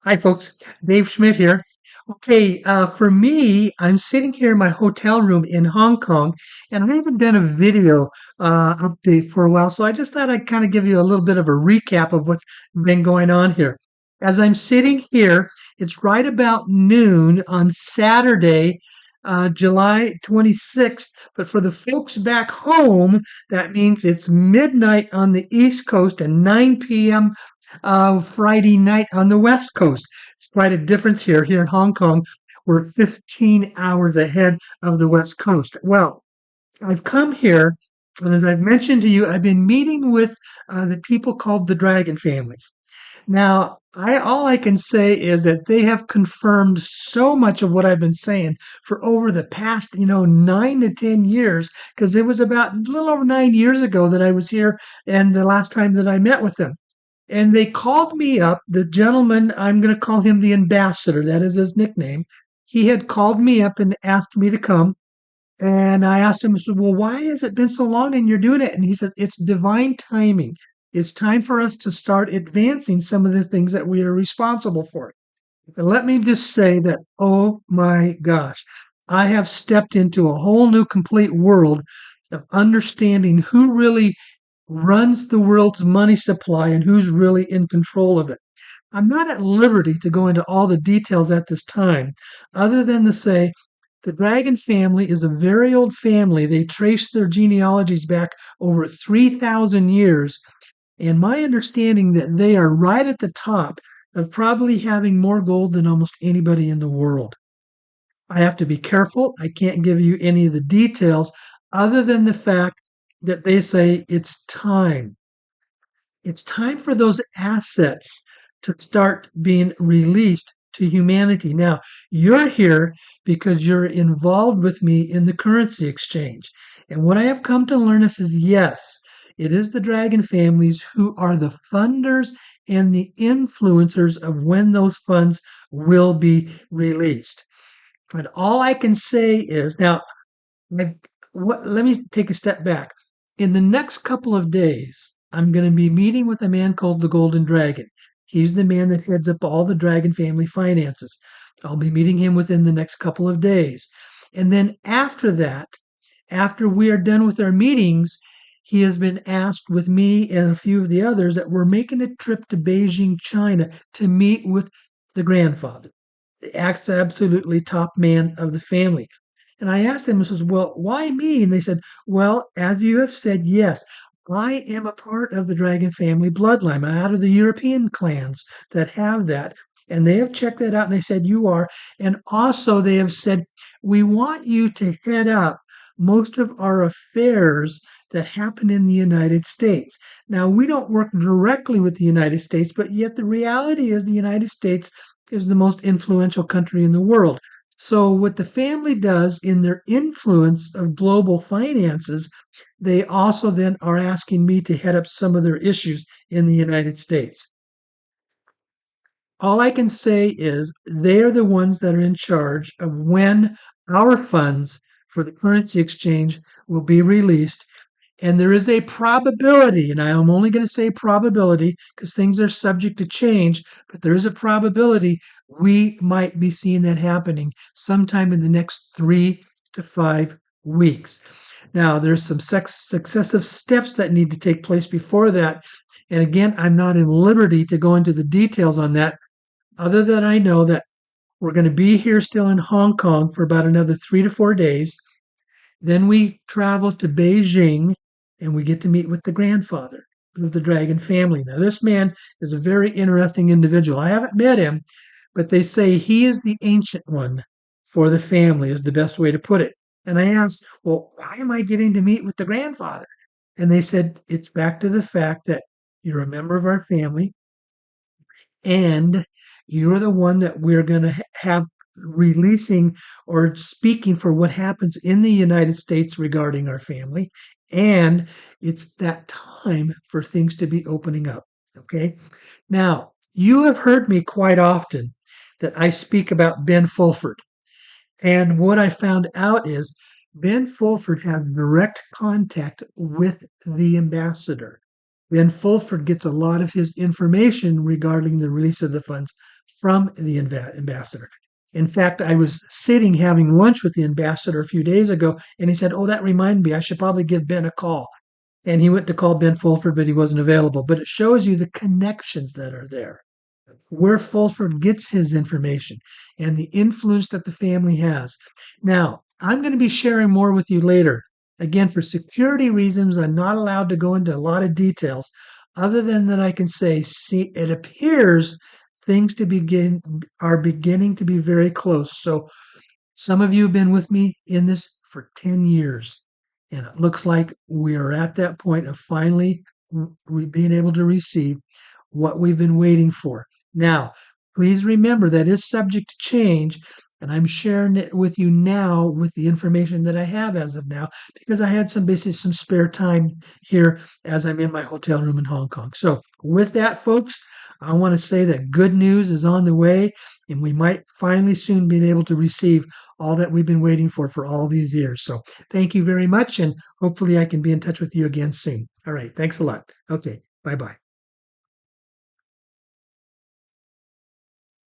Hi, folks. Dave Schmidt here. Okay, for me, I'm sitting here in my hotel room in Hong Kong, and I haven't done a video update for a while, so I just thought I'd kind of give you a little bit of a recap of what's been going on here. As I'm sitting here, it's right about noon on Saturday, July 26th, but for the folks back home, that means it's midnight on the East Coast and 9 p.m. Friday night on the West Coast. It's quite a difference here. Here in Hong Kong, we're 15 hours ahead of the West Coast. Well, I've come here, and as I've mentioned to you, I've been meeting with the people called the Dragon families. Now, all I can say is that they have confirmed so much of what I've been saying for over the past, 9 to 10 years, because it was about a little over 9 years ago that I was here and the last time that I met with them. And they called me up. The gentleman, I'm going to call him the ambassador, that is his nickname. He had called me up and asked me to come. And I asked him, I said, well, why has it been so long and you're doing it? And he said, it's divine timing. It's time for us to start advancing some of the things that we are responsible for. And let me just say that, oh my gosh, I have stepped into a whole new complete world of understanding who really runs the world's money supply and who's really in control of it. I'm not at liberty to go into all the details at this time, other than to say the Dragon family is a very old family. They trace their genealogies back over 3,000 years, and my understanding that they are right at the top of probably having more gold than almost anybody in the world. I have to be careful. I can't give you any of the details other than the fact that they say it's time. It's time for those assets to start being released to humanity. Now, you're here because you're involved with me in the currency exchange. And what I have come to learn is yes, it is the Dragon families who are the funders and the influencers of when those funds will be released. And all I can say is now, let me take a step back. In the next couple of days, I'm going to be meeting with a man called the Golden Dragon. He's the man that heads up all the Dragon family finances. I'll be meeting him within the next couple of days. And then after that, after we are done with our meetings, he has been asked with me and a few of the others that we're making a trip to Beijing, China to meet with the grandfather, the absolutely top man of the family. And I asked them, I says, well, why me? And they said, well, as you have said, yes, I am a part of the Dragon family bloodline. I'm out of the European clans that have that. And they have checked that out and they said, you are. And also they have said, we want you to head up most of our affairs that happen in the United States. Now, we don't work directly with the United States, but yet the reality is the United States is the most influential country in the world. So, what the family does in their influence of global finances, they also then are asking me to head up some of their issues in the United States. All I can say is they are the ones that are in charge of when our funds for the currency exchange will be released. And there is a probability, and I am only going to say probability because things are subject to change, but there is a probability we might be seeing that happening sometime in the next 3 to 5 weeks. Now, there's some successive steps that need to take place before that. And again, I'm not in liberty to go into the details on that, other than I know that we're going to be here still in Hong Kong for about another 3 to 4 days. Then we travel to Beijing and we get to meet with the grandfather of the Dragon family. Now, this man is a very interesting individual. I haven't met him, but they say he is the ancient one for the family, is the best way to put it. And I asked, well, why am I getting to meet with the grandfather? And they said, it's back to the fact that you're a member of our family and you're the one that we're going to have releasing or speaking for what happens in the United States regarding our family. And it's that time for things to be opening up. Okay. Now, you have heard me quite often that I speak about Ben Fulford. And what I found out is Ben Fulford had direct contact with the ambassador. Ben Fulford gets a lot of his information regarding the release of the funds from the ambassador. In fact, I was sitting having lunch with the ambassador a few days ago, and he said, "Oh, that reminded me, I should probably give Ben a call." And he went to call Ben Fulford, but he wasn't available. But it shows you the connections that are there, where Fulford gets his information and the influence that the family has. Now, I'm going to be sharing more with you later. Again, for security reasons, I'm not allowed to go into a lot of details, other than that I can say, see, it appears things are beginning to be very close. So some of you have been with me in this for 10 years, and it looks like we are at that point of finally being able to receive what we've been waiting for. Now, please remember that is subject to change, and I'm sharing it with you now with the information that I have as of now because I had some spare time here as I'm in my hotel room in Hong Kong. So, with that, folks, I want to say that good news is on the way, and we might finally soon be able to receive all that we've been waiting for all these years. So, thank you very much, and hopefully, I can be in touch with you again soon. All right, thanks a lot. Okay, bye bye.